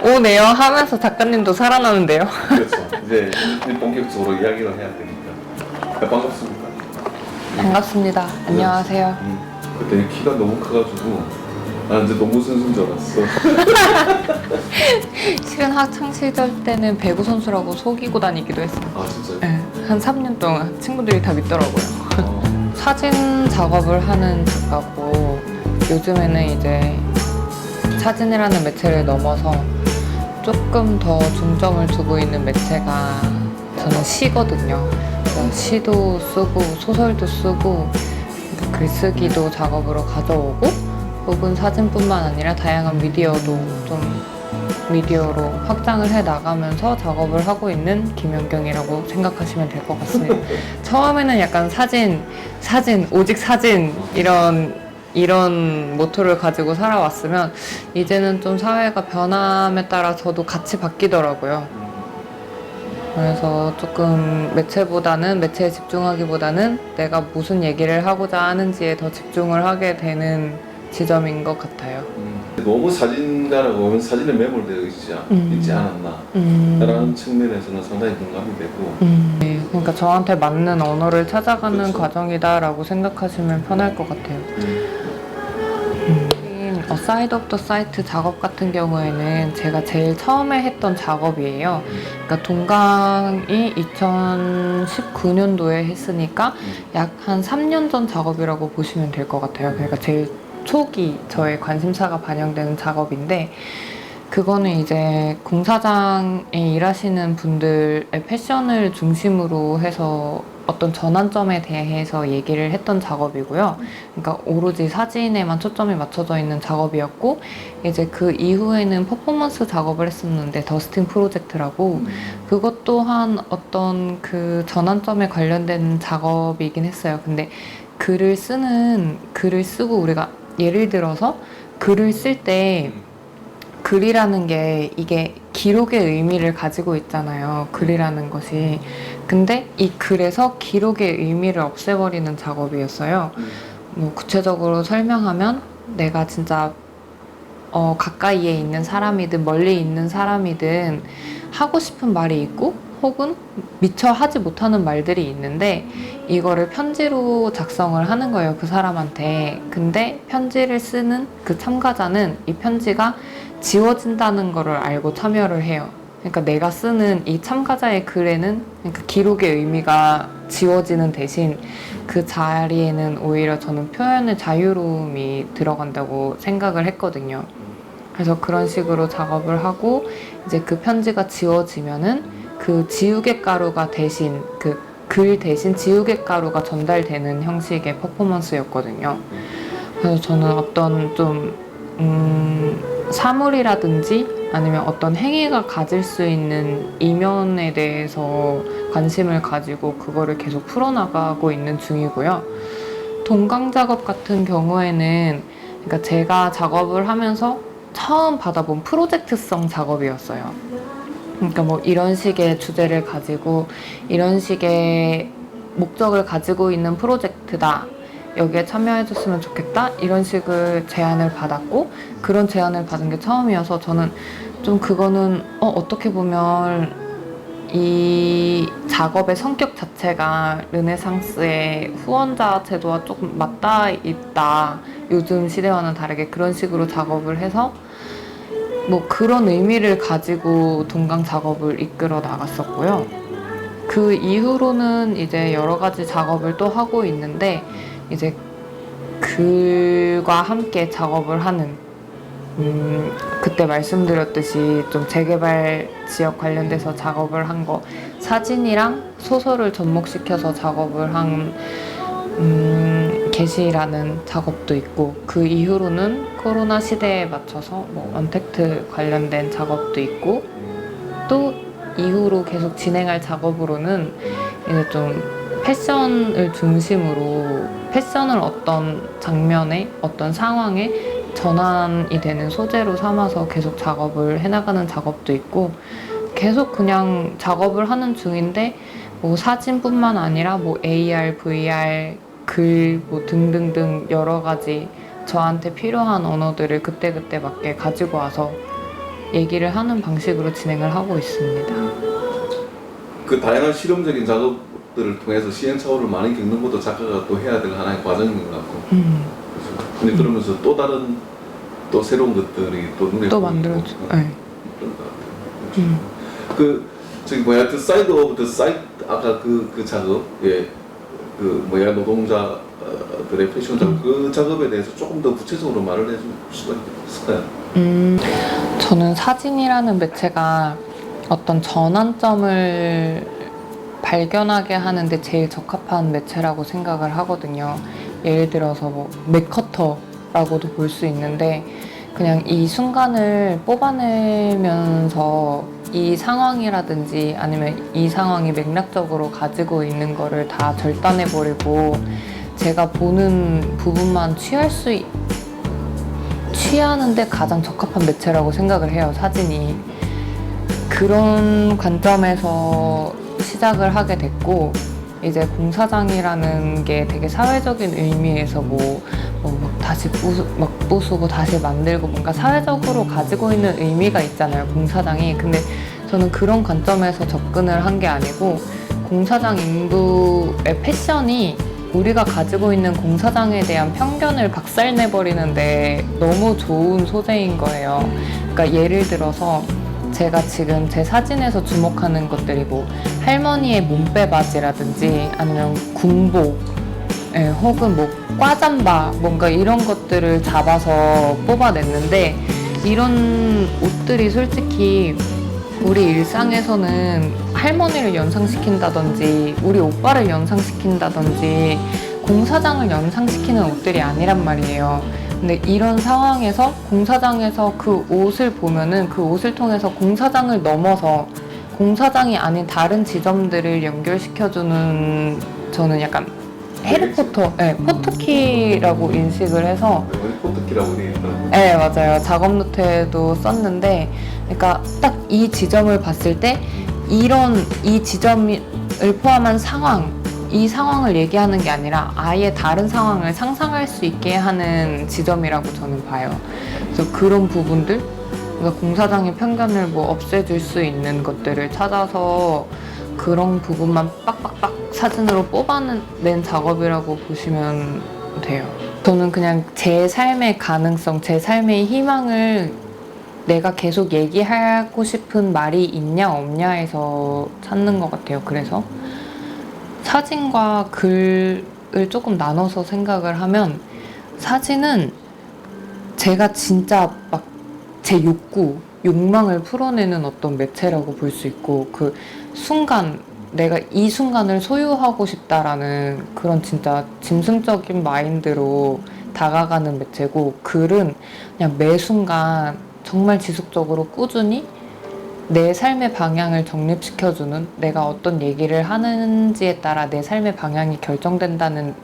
오네요 하면서 작가님도 살아나는데요. 그렇죠. 이제 본격적으로 이야기를 해야 되니까. 네, 반갑습니다. 반갑습니다. 안녕하세요. 그때 키가 너무 커가지고 나 이제 너무 선수인 줄 알았어. 실은 학창 시절 때는 배구 선수라고 속이고 다니기도 했어요. 아 진짜요? 네, 한 3년 동안 친구들이 다 믿더라고요. 어, 사진 작업을 하는 작가고 요즘에는 이제 사진이라는 매체를 넘어서 조금 더 중점을 두고 있는 매체가 저는 시거든요. 그래서 시도 쓰고 소설도 쓰고 글쓰기도 작업으로 가져오고 혹은 사진뿐만 아니라 다양한 미디어도 좀 미디어로 확장을 해 나가면서 작업을 하고 있는 김연경이라고 생각하시면 될 것 같습니다. 처음에는 약간 사진, 오직 사진 이런 모토를 가지고 살아왔으면 이제는 좀 사회가 변함에 따라 저도 같이 바뀌더라고요. 그래서 조금 매체에 집중하기보다는 내가 무슨 얘기를 하고자 하는지에 더 집중을 하게 되는 지점인 것 같아요. 너무 사진가라고 하면 사진에 매몰되어 있지 않았나 라는 측면에서는 상당히 공감이 되고 네, 그러니까 저한테 맞는 언어를 찾아가는 그렇죠. 과정이다라고 생각하시면 편할 것 같아요. 사이드 오브 더 사이트 작업 같은 경우에는 제가 제일 처음에 했던 작업이에요. 그러니까 동강이 2019년도에 했으니까 약 한 3년 전 작업이라고 보시면 될 것 같아요. 그러니까 제일 초기 저의 관심사가 반영되는 작업인데 그거는 이제 공사장에 일하시는 분들의 패션을 중심으로 해서 어떤 전환점에 대해서 얘기를 했던 작업이고요. 그러니까 오로지 사진에만 초점이 맞춰져 있는 작업이었고 이제 그 이후에는 퍼포먼스 작업을 했었는데 더스팅 프로젝트라고 그것 또한 어떤 그 전환점에 관련된 작업이긴 했어요. 근데 글을 쓰고 우리가 예를 들어서 글을 쓸 때 글이라는 게 이게 기록의 의미를 가지고 있잖아요. 글이라는 것이. 근데 이 글에서 기록의 의미를 없애버리는 작업이었어요. 뭐 구체적으로 설명하면 내가 진짜 가까이에 있는 사람이든 멀리 있는 사람이든 하고 싶은 말이 있고 혹은 미처 하지 못하는 말들이 있는데 이거를 편지로 작성을 하는 거예요. 그 사람한테. 근데 편지를 쓰는 그 참가자는 이 편지가 지워진다는 거를 알고 참여를 해요. 그러니까 내가 쓰는 이 참가자의 글에는 그러니까 기록의 의미가 지워지는 대신 그 자리에는 오히려 저는 표현의 자유로움이 들어간다고 생각을 했거든요. 그래서 그런 식으로 작업을 하고 이제 그 편지가 지워지면은 그 지우개 가루가 대신 그 글 대신 지우개 가루가 전달되는 형식의 퍼포먼스였거든요. 그래서 저는 어떤 좀 사물이라든지 아니면 어떤 행위가 가질 수 있는 이면에 대해서 관심을 가지고 그거를 계속 풀어나가고 있는 중이고요. 동강 작업 같은 경우에는 그러니까 제가 작업을 하면서 처음 받아본 프로젝트성 작업이었어요. 그러니까 뭐 이런 식의 주제를 가지고 이런 식의 목적을 가지고 있는 프로젝트다. 여기에 참여해줬으면 좋겠다 이런 식의 제안을 받았고 그런 제안을 받은 게 처음이어서 저는 좀 그거는 어떻게 보면 이 작업의 성격 자체가 르네상스의 후원자 제도와 조금 맞닿아 있다. 요즘 시대와는 다르게 그런 식으로 작업을 해서 뭐 그런 의미를 가지고 동강 작업을 이끌어 나갔었고요. 그 이후로는 이제 여러 가지 작업을 또 하고 있는데 이제 글과 함께 작업을 하는 그때 말씀드렸듯이 좀 재개발 지역 관련돼서 작업을 한 거 사진이랑 소설을 접목시켜서 작업을 한 게시라는 작업도 있고 그 이후로는 코로나 시대에 맞춰서 뭐 언택트 관련된 작업도 있고 또 이후로 계속 진행할 작업으로는 이제 좀 패션을 중심으로 패션을 어떤 장면에 어떤 상황에 전환이 되는 소재로 삼아서 계속 작업을 해나가는 작업도 있고 계속 그냥 작업을 하는 중인데 뭐 사진뿐만 아니라 뭐 AR, VR, 글 뭐 등등등 여러 가지 저한테 필요한 언어들을 그때그때 맞게 가지고 와서 얘기를 하는 방식으로 진행을 하고 있습니다. 그 다양한 실험적인 작업들을 통해서 시행착오를 많이 겪는 것도 작가가 또 해야 될 하나의 과정인 것 같고. 그렇죠. 근데 그러면서 또 다른 또 새로운 것들이 또 눈에 또 보이고 만들어져. 그런 것 같아요. 그 저기 뭐야, The Side of the Site, 아까 그 작업, 예, 그 뭐야, 노동자들의 패션 작업, 그 작업에 대해서 조금 더 구체적으로 말을 해줄 수가 있을까요? 저는 사진이라는 매체가 어떤 전환점을 발견하게 하는데 제일 적합한 매체라고 생각을 하거든요. 예를 들어서 뭐 맥커터라고도 볼 수 있는데, 그냥 이 순간을 뽑아내면서 이 상황이라든지 아니면 이 상황이 맥락적으로 가지고 있는 거를 다 절단해버리고 제가 보는 부분만 취하는데 가장 적합한 매체라고 생각을 해요, 사진이. 그런 관점에서 시작을 하게 됐고, 이제 공사장이라는 게 되게 사회적인 의미에서 막 다시 부수고 다시 만들고 뭔가 사회적으로 가지고 있는 의미가 있잖아요, 공사장이. 근데 저는 그런 관점에서 접근을 한 게 아니고, 공사장 인부의 패션이 우리가 가지고 있는 공사장에 대한 편견을 박살내버리는데 너무 좋은 소재인 거예요. 그러니까 예를 들어서 제가 지금 제 사진에서 주목하는 것들이 뭐 할머니의 몸빼 바지라든지 아니면 군복, 혹은 뭐 꽈잠바, 뭔가 이런 것들을 잡아서 뽑아냈는데, 이런 옷들이 솔직히 우리 일상에서는 할머니를 연상시킨다든지 우리 오빠를 연상시킨다든지 공사장을 연상시키는 옷들이 아니란 말이에요. 근데 이런 상황에서 공사장에서 그 옷을 보면은 그 옷을 통해서 공사장을 넘어서 공사장이 아닌 다른 지점들을 연결시켜주는, 저는 약간 해리포터, 포토키라고 인식을 해서. 포토키라고 되어 있더라고요. 네, 맞아요. 작업 노트에도 썼는데, 그러니까 딱 이 지점을 봤을 때 이 지점을 포함한 상황, 이 상황을 얘기하는 게 아니라 아예 다른 상황을 상상할 수 있게 하는 지점이라고 저는 봐요. 그래서 그런 부분들, 그러니까 공사장의 편견을 뭐 없애줄 수 있는 것들을 찾아서 그런 부분만 빡빡빡 사진으로 뽑아낸 작업이라고 보시면 돼요. 저는 그냥 제 삶의 가능성, 제 삶의 희망을 내가 계속 얘기하고 싶은 말이 있냐 없냐에서 찾는 것 같아요. 그래서 사진과 글을 조금 나눠서 생각을 하면, 사진은 제가 진짜 막 제 욕망을 풀어내는 어떤 매체라고 볼 수 있고, 그 순간 내가 이 순간을 소유하고 싶다라는 그런 진짜 짐승적인 마인드로 다가가는 매체고, 글은 그냥 매 순간 정말 지속적으로 꾸준히 내 삶의 방향을 정립시켜주는, 내가 어떤 얘기를 하는지에 따라 내 삶의 방향이 결정된다는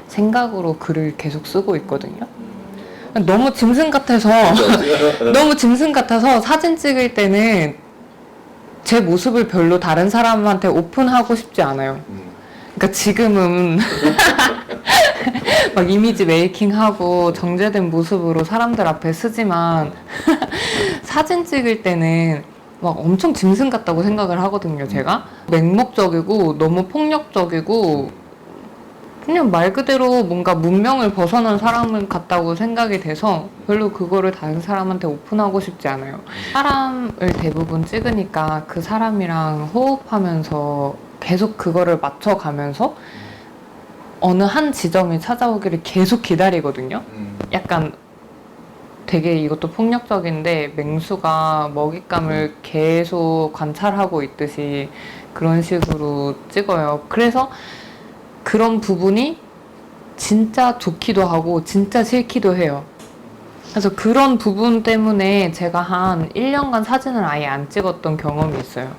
생각으로 글을 계속 쓰고 있거든요. 너무 짐승 같아서 너무 짐승 같아서 사진 찍을 때는 제 모습을 별로 다른 사람한테 오픈하고 싶지 않아요. 그러니까 지금은 막 이미지 메이킹하고 정제된 모습으로 사람들 앞에 쓰지만 사진 찍을 때는 막 엄청 짐승 같다고 생각을 하거든요, 제가. 맹목적이고 너무 폭력적이고 그냥 말 그대로 뭔가 문명을 벗어난 사람을 같다고 생각이 돼서 별로 그거를 다른 사람한테 오픈하고 싶지 않아요. 사람을 대부분 찍으니까 그 사람이랑 호흡하면서 계속 그거를 맞춰가면서 어느 한 지점이 찾아오기를 계속 기다리거든요. 약간 되게 이것도 폭력적인데, 맹수가 먹잇감을 계속 관찰하고 있듯이 그런 식으로 찍어요. 그래서 그런 부분이 진짜 좋기도 하고 진짜 싫기도 해요. 그래서 그런 부분 때문에 제가 한 1년간 사진을 아예 안 찍었던 경험이 있어요.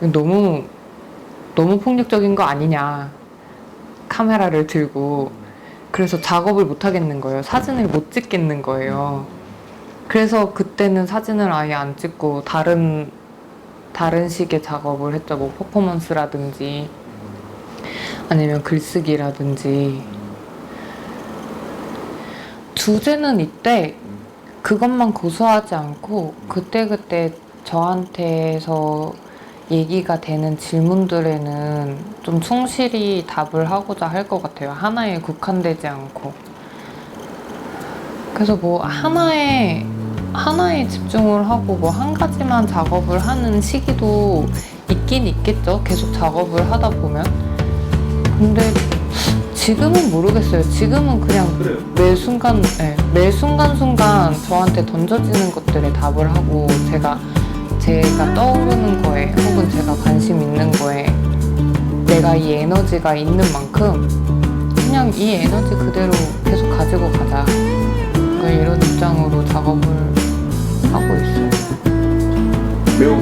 너무 폭력적인 거 아니냐, 카메라를 들고. 그래서 작업을 못 하겠는 거예요. 사진을 못 찍겠는 거예요. 그래서 그때는 사진을 아예 안 찍고 다른 식의 작업을 했죠. 뭐 퍼포먼스라든지 아니면 글쓰기라든지. 주제는 이때 그것만 고수하지 않고 그때그때 저한테서 얘기가 되는 질문들에는 좀 충실히 답을 하고자 할 것 같아요. 하나에 국한되지 않고. 그래서 뭐 하나에 집중을 하고 뭐 한 가지만 작업을 하는 시기도 있긴 있겠죠. 계속 작업을 하다 보면. 근데 지금은 모르겠어요. 지금은 그냥 그래요. 매 순간순간 저한테 던져지는 것들에 답을 하고 제가 떠오르는 거에 혹은 제가 관심 있는 거에 내가 이 에너지가 있는 만큼 그냥 이 에너지 그대로 계속 가지고 가자. 이런 입장으로 작업을 하고 있어요. 매우